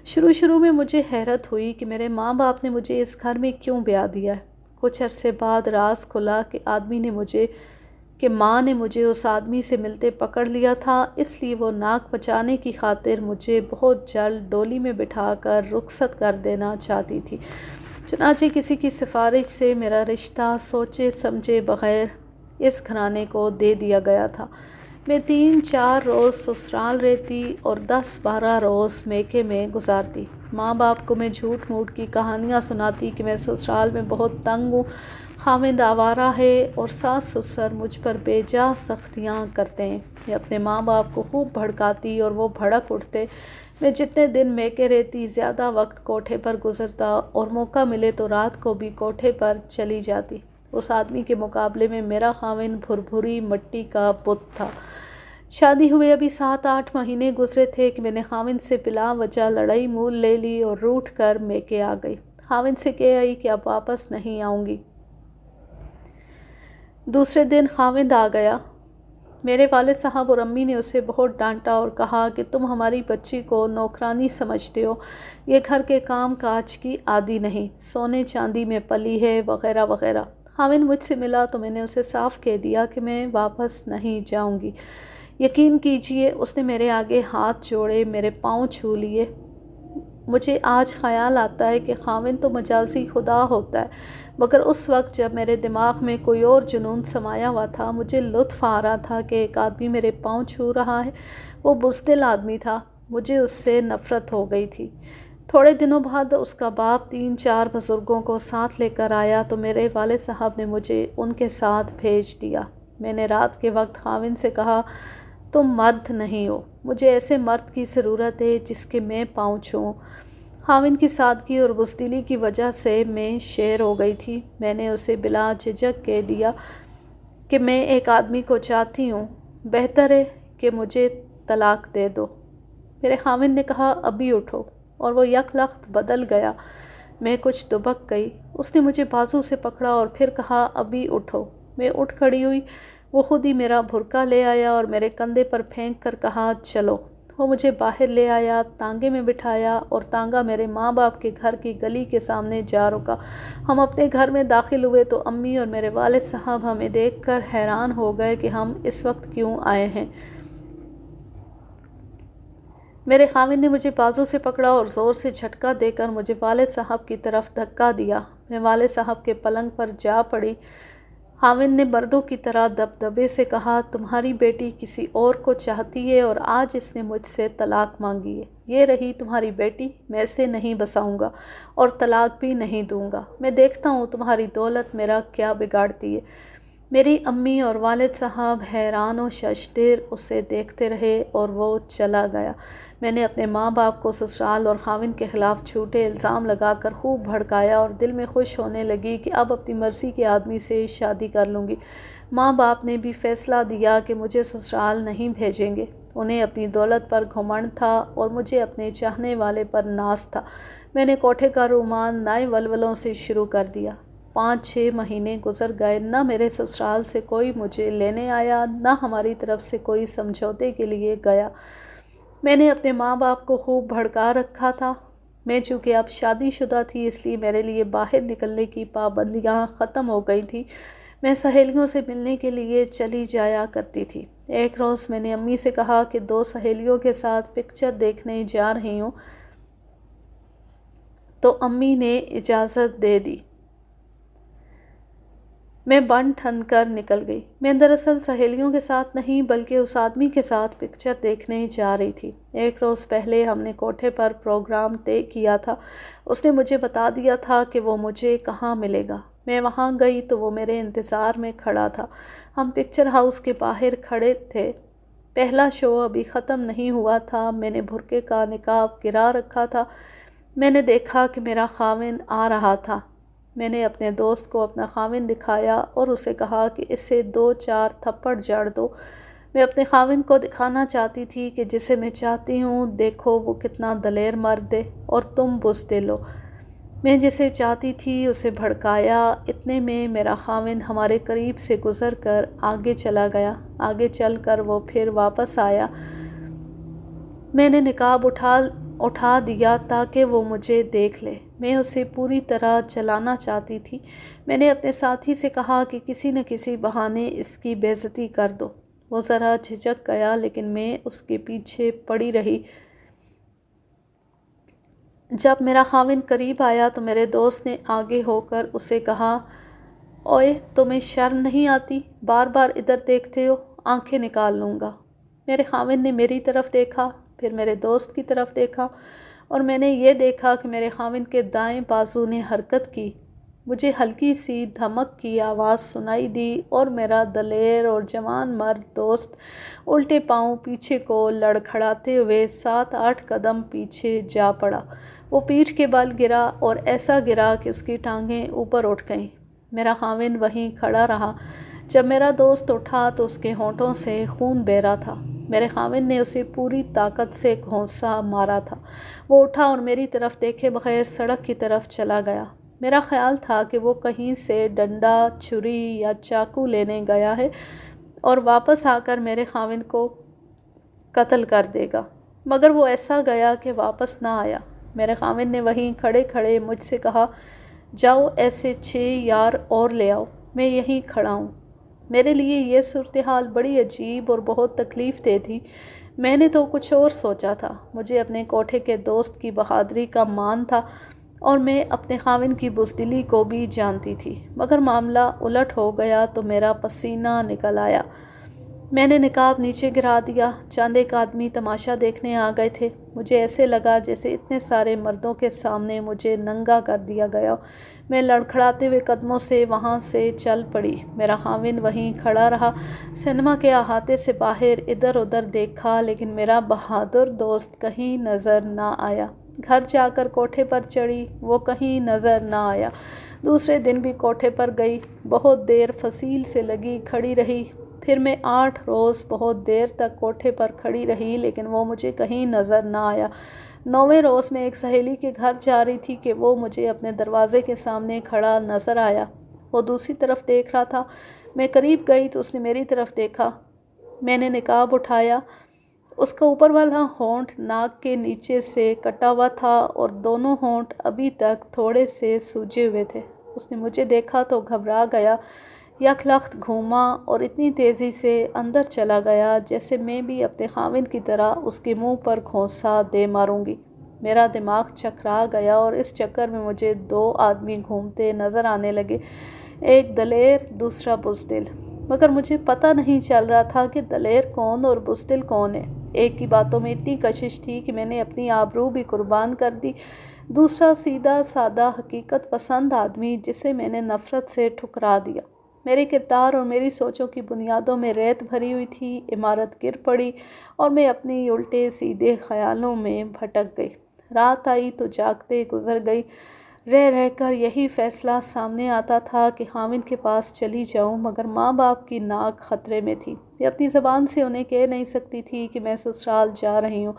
شروع میں مجھے حیرت ہوئی کہ میرے ماں باپ نے مجھے اس گھر میں کیوں بیاہ دیا ہے۔ کچھ عرصے بعد راز کھلا کہ ماں نے مجھے اس آدمی سے ملتے پکڑ لیا تھا، اس لیے وہ ناک بچانے کی خاطر مجھے بہت جلد ڈولی میں بٹھا کر رخصت کر دینا چاہتی تھی۔ چنانچہ کسی کی سفارش سے میرا رشتہ سوچے سمجھے بغیر اس گھرانے کو دے دیا گیا تھا۔ میں 3-4 روز سسرال رہتی اور 10-12 روز میکے میں گزارتی۔ ماں باپ کو میں جھوٹ موٹ کی کہانیاں سناتی کہ میں سسرال میں بہت تنگ ہوں، خاوند آوارہ ہے اور ساس سسر مجھ پر بے جا سختیاں کرتے ہیں۔ میں اپنے ماں باپ کو خوب بھڑکاتی اور وہ بھڑک اٹھتے۔ میں جتنے دن میکے رہتی زیادہ وقت کوٹھے پر گزرتا اور موقع ملے تو رات کو بھی کوٹھے پر چلی جاتی۔ اس آدمی کے مقابلے میں میرا خاوند بھربھری مٹی کا بت تھا۔ شادی ہوئے ابھی 7-8 مہینے گزرے تھے کہ میں نے خاوند سے بلا وجہ لڑائی مول لے لی اور روٹھ کر میکے آ گئی۔ خاوند سے کہہ آئی کہ اب واپس نہیں آؤں گی۔ دوسرے دن خاوند آ گیا۔ میرے والد صاحب اور امی نے اسے بہت ڈانٹا اور کہا کہ تم ہماری بچی کو نوکرانی سمجھتے ہو، یہ گھر کے کام کاج کی عادی نہیں، سونے چاندی میں پلی ہے، وغیرہ وغیرہ۔ خاوند مجھ سے ملا تو میں نے اسے صاف کہہ دیا کہ میں واپس نہیں جاؤں گی۔ یقین کیجئے اس نے میرے آگے ہاتھ جوڑے، میرے پاؤں چھو لیے۔ مجھے آج خیال آتا ہے کہ خاوند تو مجازی خدا ہوتا ہے، مگر اس وقت جب میرے دماغ میں کوئی اور جنون سمایا ہوا تھا، مجھے لطف آ رہا تھا کہ ایک آدمی میرے پاؤں چھو رہا ہے۔ وہ بزدل آدمی تھا، مجھے اس سے نفرت ہو گئی تھی۔ تھوڑے دنوں بعد اس کا باپ 3-4 بزرگوں کو ساتھ لے کر آیا تو میرے والد صاحب نے مجھے ان کے ساتھ بھیج دیا۔ میں نے رات کے وقت خاوند سے کہا، تم مرد نہیں ہو، مجھے ایسے مرد کی ضرورت ہے جس کے میں پاؤں چھوؤں۔ خاوند کی سادگی اور بزدلی کی وجہ سے میں شیر ہو گئی تھی۔ میں نے اسے بلا جھجک کہہ دیا کہ میں ایک آدمی کو چاہتی ہوں، بہتر ہے کہ مجھے طلاق دے دو۔ میرے خاوند نے کہا، ابھی اٹھو، اور وہ یک لخت بدل گیا۔ میں کچھ دبک گئی۔ اس نے مجھے بازو سے پکڑا اور پھر کہا، ابھی اٹھو۔ میں اٹھ کھڑی ہوئی۔ وہ خود ہی میرا برقع لے آیا اور میرے کندھے پر پھینک کر کہا، چلو۔ وہ مجھے باہر لے آیا، تانگے میں بٹھایا اور تانگا میرے ماں باپ کے گھر کی گلی کے سامنے جا رکا۔ ہم اپنے گھر میں داخل ہوئے تو امی اور میرے والد صاحب ہمیں دیکھ کر حیران ہو گئے کہ ہم اس وقت کیوں آئے ہیں۔ میرے خاوند نے مجھے بازو سے پکڑا اور زور سے جھٹکا دے کر مجھے والد صاحب کی طرف دھکا دیا۔ میں والد صاحب کے پلنگ پر جا پڑی۔ خاوند نے مردوں کی طرح دبدبے سے کہا، تمہاری بیٹی کسی اور کو چاہتی ہے اور آج اس نے مجھ سے طلاق مانگی ہے۔ یہ رہی تمہاری بیٹی، میں اسے نہیں بساؤں گا اور طلاق بھی نہیں دوں گا۔ میں دیکھتا ہوں تمہاری دولت میرا کیا بگاڑتی ہے۔ میری امی اور والد صاحب حیران و ششدر اسے دیکھتے رہے اور وہ چلا گیا۔ میں نے اپنے ماں باپ کو سسرال اور خاوند کے خلاف جھوٹے الزام لگا کر خوب بھڑکایا اور دل میں خوش ہونے لگی کہ اب اپنی مرضی کے آدمی سے شادی کر لوں گی۔ ماں باپ نے بھی فیصلہ دیا کہ مجھے سسرال نہیں بھیجیں گے۔ انہیں اپنی دولت پر گھمنڈ تھا اور مجھے اپنے چاہنے والے پر ناز تھا۔ میں نے کوٹھے کا رومان نئے ولولوں سے شروع کر دیا۔ 5-6 مہینے گزر گئے، نہ میرے سسرال سے کوئی مجھے لینے آیا، نہ ہماری طرف سے کوئی سمجھوتے کے لیے گیا۔ میں نے اپنے ماں باپ کو خوب بھڑکا رکھا تھا۔ میں چونکہ اب شادی شدہ تھی، اس لیے میرے لیے باہر نکلنے کی پابندیاں ختم ہو گئی تھیں۔ میں سہیلیوں سے ملنے کے لیے چلی جایا کرتی تھی۔ ایک روز میں نے امی سے کہا کہ 2 سہیلیوں کے ساتھ پکچر دیکھنے جا رہی ہوں، تو امی نے اجازت دے دی۔ میں بن ٹھن کر نکل گئی۔ میں دراصل سہیلیوں کے ساتھ نہیں بلکہ اس آدمی کے ساتھ پکچر دیکھنے جا رہی تھی۔ ایک روز پہلے ہم نے کوٹھے پر پروگرام طے کیا تھا۔ اس نے مجھے بتا دیا تھا کہ وہ مجھے کہاں ملے گا۔ میں وہاں گئی تو وہ میرے انتظار میں کھڑا تھا۔ ہم پکچر ہاؤس کے باہر کھڑے تھے۔ پہلا شو ابھی ختم نہیں ہوا تھا۔ میں نے برقعے کا نقاب گرا رکھا تھا۔ میں نے دیکھا کہ میرا خاوند آ رہا تھا۔ میں نے اپنے دوست کو اپنا خاوند دکھایا اور اسے کہا کہ اسے 2-4 تھپڑ جڑ دو۔ میں اپنے خاوند کو دکھانا چاہتی تھی کہ جسے میں چاہتی ہوں، دیکھو وہ کتنا دلیر مرد ہے اور تم بزدل ہو۔ میں جسے چاہتی تھی اسے بھڑکایا۔ اتنے میں میرا خاوند ہمارے قریب سے گزر کر آگے چلا گیا۔ آگے چل کر وہ پھر واپس آیا۔ میں نے نقاب اٹھا دیا تاکہ وہ مجھے دیکھ لے۔ میں اسے پوری طرح جلانا چاہتی تھی۔ میں نے اپنے ساتھی سے کہا کہ کسی نہ کسی بہانے اس کی بے عزتی کر دو۔ وہ ذرا جھجک گیا لیکن میں اس کے پیچھے پڑی رہی۔ جب میرا خاوند قریب آیا تو میرے دوست نے آگے ہو کر اسے کہا، اوئے تمہیں شرم نہیں آتی؟ بار بار ادھر دیکھتے ہو، آنکھیں نکال لوں گا۔ میرے خاوند نے میری طرف دیکھا، پھر میرے دوست کی طرف دیکھا اور میں نے یہ دیکھا کہ میرے خاوند کے دائیں بازو نے حرکت کی۔ مجھے ہلکی سی دھمک کی آواز سنائی دی اور میرا دلیر اور جوان مرد دوست الٹے پاؤں پیچھے کو لڑکھڑاتے ہوئے 7-8 قدم پیچھے جا پڑا۔ وہ پیٹھ کے بل گرا اور ایسا گرا کہ اس کی ٹانگیں اوپر اٹھ گئیں۔ میرا خاوند وہیں کھڑا رہا۔ جب میرا دوست اٹھا تو اس کے ہونٹوں سے خون بہہ رہا تھا۔ میرے خاوند نے اسے پوری طاقت سے گھونسا مارا تھا۔ وہ اٹھا اور میری طرف دیکھے بغیر سڑک کی طرف چلا گیا۔ میرا خیال تھا کہ وہ کہیں سے ڈنڈا، چھری یا چاقو لینے گیا ہے اور واپس آ کر میرے خاوند کو قتل کر دے گا، مگر وہ ایسا گیا کہ واپس نہ آیا۔ میرے خاوند نے وہیں کھڑے کھڑے مجھ سے کہا، جاؤ ایسے 6 یار اور لے آؤ، میں یہیں کھڑا ہوں۔ میرے لیے یہ صورتحال بڑی عجیب اور بہت تکلیف دہ تھی۔ میں نے تو کچھ اور سوچا تھا۔ مجھے اپنے کوٹھے کے دوست کی بہادری کا مان تھا اور میں اپنے خاوند کی بزدلی کو بھی جانتی تھی، مگر معاملہ الٹ ہو گیا تو میرا پسینہ نکل آیا۔ میں نے نقاب نیچے گرا دیا۔ چند ایک آدمی تماشا دیکھنے آ گئے تھے۔ مجھے ایسے لگا جیسے اتنے سارے مردوں کے سامنے مجھے ننگا کر دیا گیا۔ میں لڑکھڑاتے ہوئے قدموں سے وہاں سے چل پڑی۔ میرا خاوند وہیں کھڑا رہا۔ سنیما کے احاطے سے باہر ادھر ادھر دیکھا، لیکن میرا بہادر دوست کہیں نظر نہ آیا۔ گھر جا کر کوٹھے پر چڑھی، وہ کہیں نظر نہ آیا۔ دوسرے دن بھی کوٹھے پر گئی، بہت دیر فصیل سے لگی کھڑی رہی۔ پھر میں 8 روز بہت دیر تک کوٹھے پر کھڑی رہی، لیکن وہ مجھے کہیں نظر نہ آیا۔ 9ویں روز میں ایک سہیلی کے گھر جا رہی تھی کہ وہ مجھے اپنے دروازے کے سامنے کھڑا نظر آیا۔ وہ دوسری طرف دیکھ رہا تھا۔ میں قریب گئی تو اس نے میری طرف دیکھا۔ میں نے نقاب اٹھایا۔ اس کا اوپر والا ہونٹ ناک کے نیچے سے کٹا ہوا تھا اور دونوں ہونٹ ابھی تک تھوڑے سے سوجے ہوئے تھے۔ اس نے مجھے دیکھا تو گھبرا گیا، یک لخت گھوما اور اتنی تیزی سے اندر چلا گیا جیسے میں بھی اپنے خاوند کی طرح اس کے منہ پر گھونسا دے ماروں گی۔ میرا دماغ چکرا گیا اور اس چکر میں مجھے 2 آدمی گھومتے نظر آنے لگے، ایک دلیر، دوسرا بزدل، مگر مجھے پتہ نہیں چل رہا تھا کہ دلیر کون اور بزدل کون ہے۔ ایک کی باتوں میں اتنی کشش تھی کہ میں نے اپنی آبرو بھی قربان کر دی۔ دوسرا سیدھا سادہ حقیقت پسند آدمی جسے میں نے نفرت سے ٹھکرا دیا۔ میرے کردار اور میری سوچوں کی بنیادوں میں ریت بھری ہوئی تھی۔ عمارت گر پڑی اور میں اپنی الٹے سیدھے خیالوں میں بھٹک گئی۔ رات آئی تو جاگتے گزر گئی۔ رہ رہ کر یہی فیصلہ سامنے آتا تھا کہ خاوند کے پاس چلی جاؤں، مگر ماں باپ کی ناک خطرے میں تھی۔ میں اپنی زبان سے انہیں کہہ نہیں سکتی تھی کہ میں سسرال جا رہی ہوں۔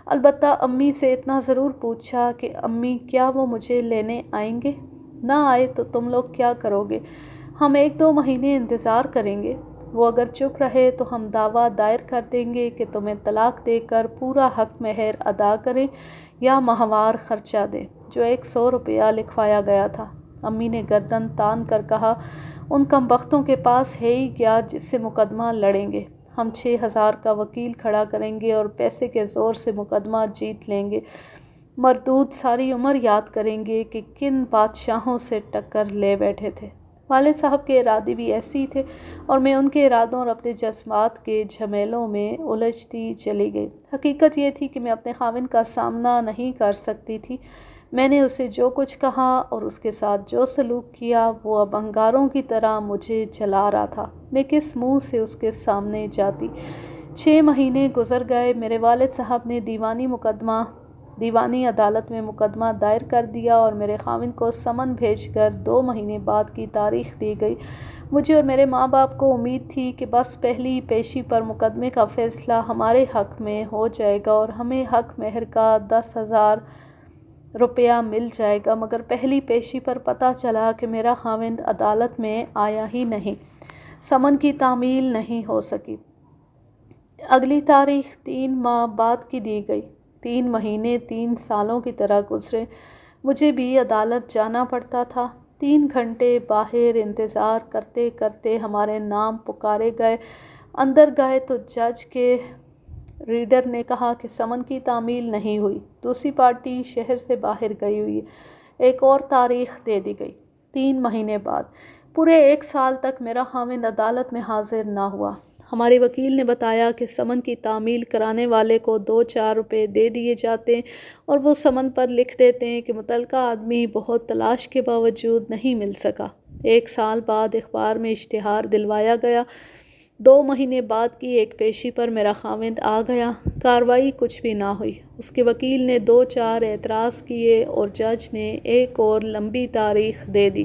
البتہ امی سے اتنا ضرور پوچھا کہ امی کیا وہ مجھے لینے آئیں گے؟ نہ آئے تو تم لوگ کیا کرو گے؟ ہم 1-2 مہینے انتظار کریں گے۔ وہ اگر چپ رہے تو ہم دعویٰ دائر کر دیں گے کہ تمہیں طلاق دے کر پورا حق مہر ادا کریں یا ماہوار خرچہ دیں، جو 100 روپیہ لکھوایا گیا تھا۔ امی نے گردن تان کر کہا، ان کمبختوں کے پاس ہے ہی کیا جس سے مقدمہ لڑیں گے؟ ہم 6000 کا وکیل کھڑا کریں گے اور پیسے کے زور سے مقدمہ جیت لیں گے۔ مردود ساری عمر یاد کریں گے کہ کن بادشاہوں سے ٹکر لے بیٹھے تھے۔ والد صاحب کے ارادے بھی ایسے ہی تھے اور میں ان کے ارادوں اور اپنے جذبات کے جھمیلوں میں الجھتی چلی گئی۔ حقیقت یہ تھی کہ میں اپنے خاوند کا سامنا نہیں کر سکتی تھی۔ میں نے اسے جو کچھ کہا اور اس کے ساتھ جو سلوک کیا وہ اب انگاروں کی طرح مجھے جلا رہا تھا۔ میں کس منہ سے اس کے سامنے جاتی؟ 6 مہینے گزر گئے۔ میرے والد صاحب نے دیوانی عدالت میں مقدمہ دائر کر دیا اور میرے خاوند کو سمن بھیج کر 2 مہینے بعد کی تاریخ دی گئی۔ مجھے اور میرے ماں باپ کو امید تھی کہ بس پہلی پیشی پر مقدمے کا فیصلہ ہمارے حق میں ہو جائے گا اور ہمیں حق مہر کا 10,000 روپیہ مل جائے گا، مگر پہلی پیشی پر پتہ چلا کہ میرا خاوند عدالت میں آیا ہی نہیں۔ سمن کی تعمیل نہیں ہو سکی۔ اگلی تاریخ 3 ماہ بعد کی دی گئی۔ 3 مہینے 3 سالوں کی طرح گزرے۔ مجھے بھی عدالت جانا پڑتا تھا۔ 3 گھنٹے باہر انتظار کرتے کرتے ہمارے نام پکارے گئے۔ اندر گئے تو جج کے ریڈر نے کہا کہ سمن کی تعمیل نہیں ہوئی، دوسری پارٹی شہر سے باہر گئی ہوئی ہے۔ ایک اور تاریخ دے دی گئی، 3 مہینے بعد۔ پورے 1 سال تک میرا خاوند عدالت میں حاضر نہ ہوا۔ ہمارے وکیل نے بتایا کہ سمن کی تعمیل کرانے والے کو 2-4 روپے دے دیے جاتے ہیں اور وہ سمن پر لکھ دیتے ہیں کہ متعلقہ آدمی بہت تلاش کے باوجود نہیں مل سکا۔ 1 سال بعد اخبار میں اشتہار دلوایا گیا۔ 2 مہینے بعد کی ایک پیشی پر میرا خاوند آ گیا۔ کارروائی کچھ بھی نہ ہوئی۔ اس کے وکیل نے 2-4 اعتراض کیے اور جج نے ایک اور لمبی تاریخ دے دی۔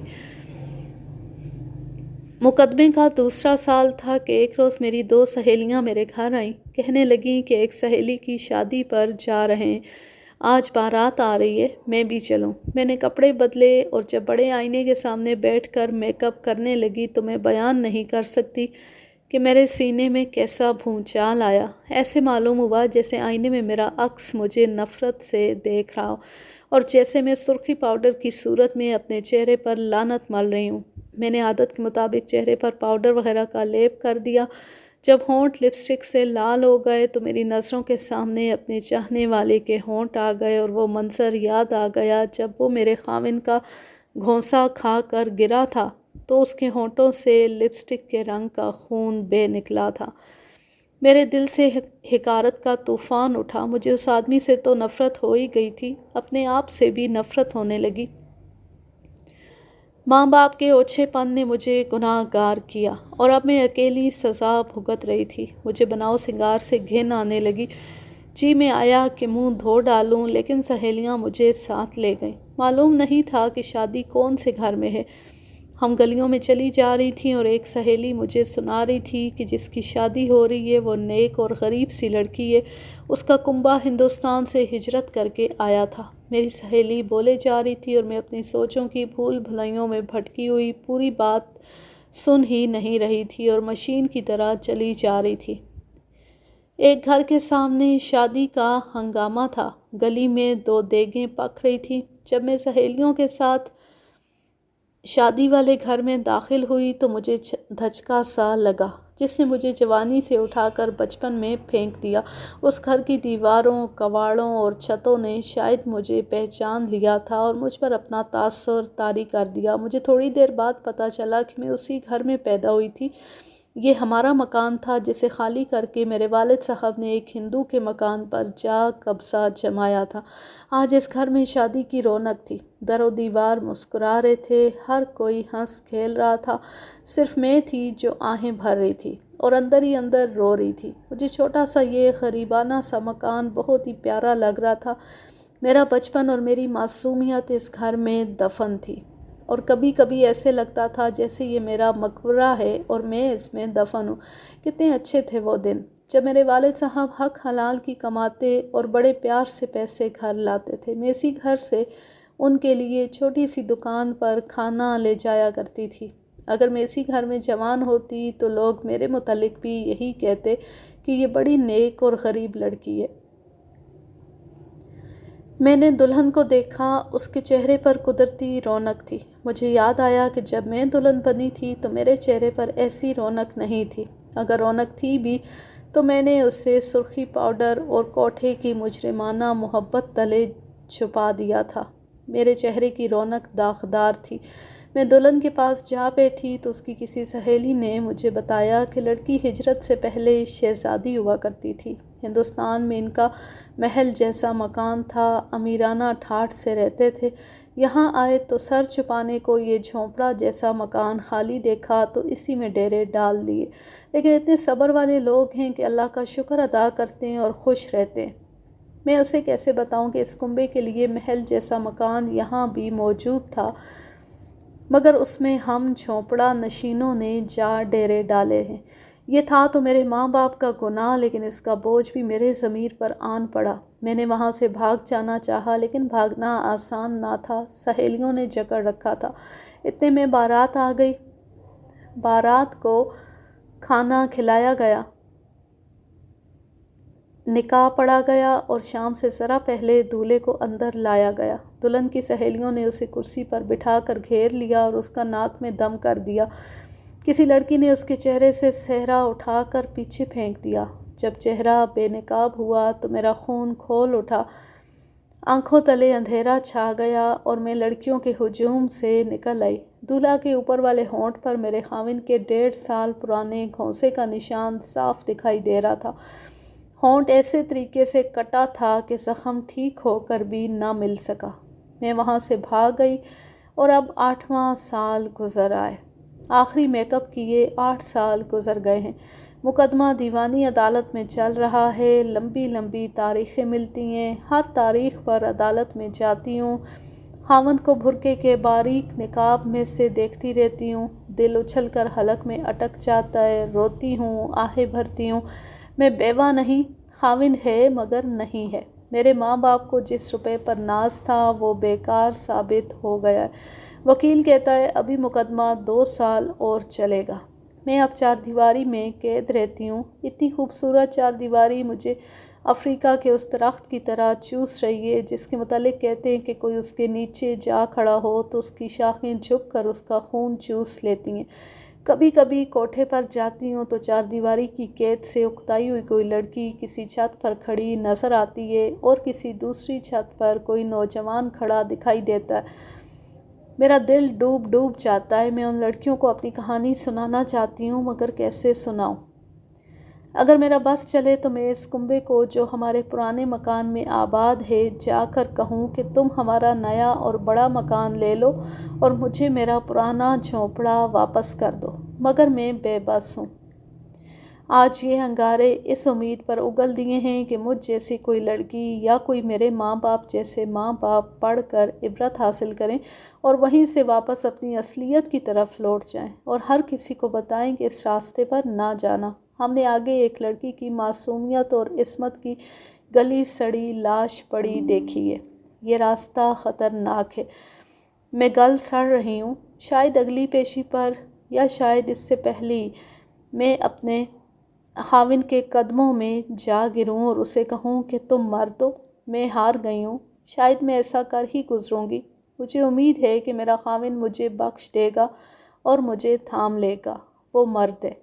مقدمے کا دوسرا سال تھا کہ ایک روز میری 2 سہیلیاں میرے گھر آئیں۔ کہنے لگیں کہ ایک سہیلی کی شادی پر جا رہے ہیں، آج بارات آ رہی ہے، میں بھی چلوں۔ میں نے کپڑے بدلے اور جب بڑے آئینے کے سامنے بیٹھ کر میک اپ کرنے لگی تو میں بیان نہیں کر سکتی کہ میرے سینے میں کیسا بھونچال آیا۔ ایسے معلوم ہوا جیسے آئینے میں میرا عکس مجھے نفرت سے دیکھ رہا ہو اور جیسے میں سرخی پاؤڈر کی صورت میں اپنے چہرے پر لعنت مل رہی ہوں۔ میں نے عادت کے مطابق چہرے پر پاؤڈر وغیرہ کا لیپ کر دیا۔ جب ہونٹ لپسٹک سے لال ہو گئے تو میری نظروں کے سامنے اپنے چاہنے والے کے ہونٹ آ گئے، اور وہ منظر یاد آ گیا جب وہ میرے خاوند کا گھونسا کھا کر گرا تھا تو اس کے ہونٹوں سے لپسٹک کے رنگ کا خون بہہ نکلا تھا۔ میرے دل سے حقارت کا طوفان اٹھا۔ مجھے اس آدمی سے تو نفرت ہو ہی گئی تھی، اپنے آپ سے بھی نفرت ہونے لگی۔ ماں باپ کے اوچھے پن نے مجھے گناہ گار کیا، اور اب میں اکیلی سزا بھگت رہی تھی۔ مجھے بناؤ سنگار سے گھن آنے لگی۔ جی میں آیا کہ منہ دھو ڈالوں، لیکن سہیلیاں مجھے ساتھ لے گئیں۔ معلوم نہیں تھا کہ شادی کون سے گھر میں ہے۔ ہم گلیوں میں چلی جا رہی تھیں اور ایک سہیلی مجھے سنا رہی تھی کہ جس کی شادی ہو رہی ہے وہ نیک اور غریب سی لڑکی ہے، اس کا کنبہ ہندوستان سے ہجرت کر کے آیا تھا۔ میری سہیلی بولے جا رہی تھی اور میں اپنی سوچوں کی بھول بھلائیوں میں بھٹکی ہوئی پوری بات سن ہی نہیں رہی تھی اور مشین کی طرح چلی جا رہی تھی۔ ایک گھر کے سامنے شادی کا ہنگامہ تھا۔ گلی میں 2 دیگیں پک رہی تھیں۔ جب میں سہیلیوں کے ساتھ شادی والے گھر میں داخل ہوئی تو مجھے دھچکا سا لگا جس نے مجھے جوانی سے اٹھا کر بچپن میں پھینک دیا۔ اس گھر کی دیواروں، کواڑوں اور چھتوں نے شاید مجھے پہچان لیا تھا اور مجھ پر اپنا تاثر طاری کر دیا۔ مجھے تھوڑی دیر بعد پتہ چلا کہ میں اسی گھر میں پیدا ہوئی تھی۔ یہ ہمارا مکان تھا جسے خالی کر کے میرے والد صاحب نے ایک ہندو کے مکان پر جا قبضہ جمایا تھا۔ آج اس گھر میں شادی کی رونق تھی۔ در و دیوار مسکرا رہے تھے، ہر کوئی ہنس کھیل رہا تھا، صرف میں تھی جو آہیں بھر رہی تھی اور اندر ہی اندر رو رہی تھی۔ مجھے چھوٹا سا یہ غریبانہ سا مکان بہت ہی پیارا لگ رہا تھا۔ میرا بچپن اور میری معصومیت اس گھر میں دفن تھی، اور کبھی کبھی ایسے لگتا تھا جیسے یہ میرا مقبرہ ہے اور میں اس میں دفن ہوں۔ کتنے اچھے تھے وہ دن جب میرے والد صاحب حق حلال کی کماتے اور بڑے پیار سے پیسے گھر لاتے تھے۔ میں اسی گھر سے ان کے لیے چھوٹی سی دکان پر کھانا لے جایا کرتی تھی۔ اگر میں اسی گھر میں جوان ہوتی تو لوگ میرے متعلق بھی یہی کہتے کہ یہ بڑی نیک اور غریب لڑکی ہے۔ میں نے دلہن کو دیکھا، اس کے چہرے پر قدرتی رونق تھی۔ مجھے یاد آیا کہ جب میں دلہن بنی تھی تو میرے چہرے پر ایسی رونق نہیں تھی۔ اگر رونق تھی بھی تو میں نے اسے سرخی پاؤڈر اور کوٹھے کی مجرمانہ محبت تلے چھپا دیا تھا۔ میرے چہرے کی رونق داغدار تھی۔ میں دلہن کے پاس جا بیٹھی تو اس کی کسی سہیلی نے مجھے بتایا کہ لڑکی ہجرت سے پہلے شہزادی ہوا کرتی تھی۔ ہندوستان میں ان کا محل جیسا مکان تھا، امیرانہ ٹھاٹھ سے رہتے تھے۔ یہاں آئے تو سر چھپانے کو یہ جھونپڑا جیسا مکان خالی دیکھا تو اسی میں ڈیرے ڈال دیے۔ لیکن اتنے صبر والے لوگ ہیں کہ اللہ کا شکر ادا کرتے ہیں اور خوش رہتے ہیں۔ میں اسے کیسے بتاؤں کہ اس کنبے کے لیے محل جیسا مکان یہاں بھی موجود تھا، مگر اس میں ہم جھونپڑا نشینوں نے جا ڈیرے ڈالے ہیں۔ یہ تھا تو میرے ماں باپ کا گناہ، لیکن اس کا بوجھ بھی میرے ضمیر پر آن پڑا۔ میں نے وہاں سے بھاگ جانا چاہا، لیکن بھاگنا آسان نہ تھا۔ سہیلیوں نے جکڑ رکھا تھا۔ اتنے میں بارات آ گئی۔ بارات کو کھانا کھلایا گیا، نکاح پڑھا گیا اور شام سے ذرا پہلے دولہے کو اندر لایا گیا۔ دلہن کی سہیلیوں نے اسے کرسی پر بٹھا کر گھیر لیا اور اس کا ناک میں دم کر دیا۔ کسی لڑکی نے اس کے چہرے سے صحرا اٹھا کر پیچھے پھینک دیا۔ جب چہرہ بے نقاب ہوا تو میرا خون کھول اٹھا، آنکھوں تلے اندھیرا چھا گیا اور میں لڑکیوں کے ہجوم سے نکل آئی۔ دولہا کے اوپر والے ہونٹ پر میرے خاوند کے 1.5 سال پرانے گھونسے کا نشان صاف دکھائی دے رہا تھا۔ ہونٹ ایسے طریقے سے کٹا تھا کہ زخم ٹھیک ہو کر بھی نہ مل سکا۔ میں وہاں سے بھاگ گئی اور اب 8واں سال گزر آئے۔ آخری میک اپ کیے 8 سال گزر گئے ہیں۔ مقدمہ دیوانی عدالت میں چل رہا ہے۔ لمبی لمبی تاریخیں ملتی ہیں۔ ہر تاریخ پر عدالت میں جاتی ہوں، خاوند کو برقعے کے باریک نقاب میں سے دیکھتی رہتی ہوں۔ دل اچھل کر حلق میں اٹک جاتا ہے، روتی ہوں، آہیں بھرتی ہوں۔ میں بیوہ نہیں، خاوند ہے مگر نہیں ہے۔ میرے ماں باپ کو جس روپے پر ناز تھا وہ بیکار ثابت ہو گیا ہے۔ وکیل کہتا ہے ابھی مقدمہ 2 سال اور چلے گا۔ میں اب 4 دیواری میں قید رہتی ہوں۔ اتنی خوبصورت 4 دیواری مجھے افریقہ کے اس درخت کی طرح چوس رہی ہے جس کے متعلق کہتے ہیں کہ کوئی اس کے نیچے جا کھڑا ہو تو اس کی شاخیں جھک کر اس کا خون چوس لیتی ہیں۔ کبھی کبھی کوٹھے پر جاتی ہوں تو چار دیواری کی قید سے اکتائی ہوئی کوئی لڑکی کسی چھت پر کھڑی نظر آتی ہے اور کسی دوسری چھت پر کوئی نوجوان کھڑا دکھائی دیتا ہے۔ میرا دل ڈوب ڈوب جاتا ہے۔ میں ان لڑکیوں کو اپنی کہانی سنانا چاہتی ہوں مگر کیسے سناؤں؟ اگر میرا بس چلے تو میں اس کنبے کو جو ہمارے پرانے مکان میں آباد ہے جا کر کہوں کہ تم ہمارا نیا اور بڑا مکان لے لو اور مجھے میرا پرانا جھونپڑا واپس کر دو، مگر میں بے بس ہوں۔ آج یہ انگارے اس امید پر اگل دیے ہیں کہ مجھ جیسی کوئی لڑکی یا کوئی میرے ماں باپ جیسے ماں باپ پڑھ کر عبرت حاصل کریں اور وہیں سے واپس اپنی اصلیت کی طرف لوٹ جائیں اور ہر کسی کو بتائیں کہ اس راستے پر نہ جانا۔ ہم نے آگے ایک لڑکی کی معصومیت اور عصمت کی گلی سڑی لاش پڑی دیکھی ہے۔ یہ راستہ خطرناک ہے۔ میں گل سڑ رہی ہوں۔ شاید اگلی پیشی پر یا شاید اس سے پہلی میں اپنے خاوند کے قدموں میں جا گروں اور اسے کہوں کہ تم مرد ہو، میں ہار گئی ہوں۔ شاید میں ایسا کر ہی گزروں گی۔ مجھے امید ہے کہ میرا خاوند مجھے بخش دے گا اور مجھے تھام لے گا۔ وہ مرد ہے۔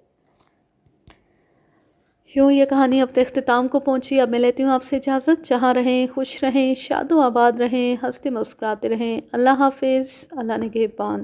یوں یہ کہانی اب اختتام کو پہنچی۔ اب میں لیتی ہوں آپ سے اجازت۔ جہاں رہیں خوش رہیں، شاد و آباد رہیں، ہنستے مسکراتے رہیں۔ اللہ حافظ۔ اللہ نگہبان۔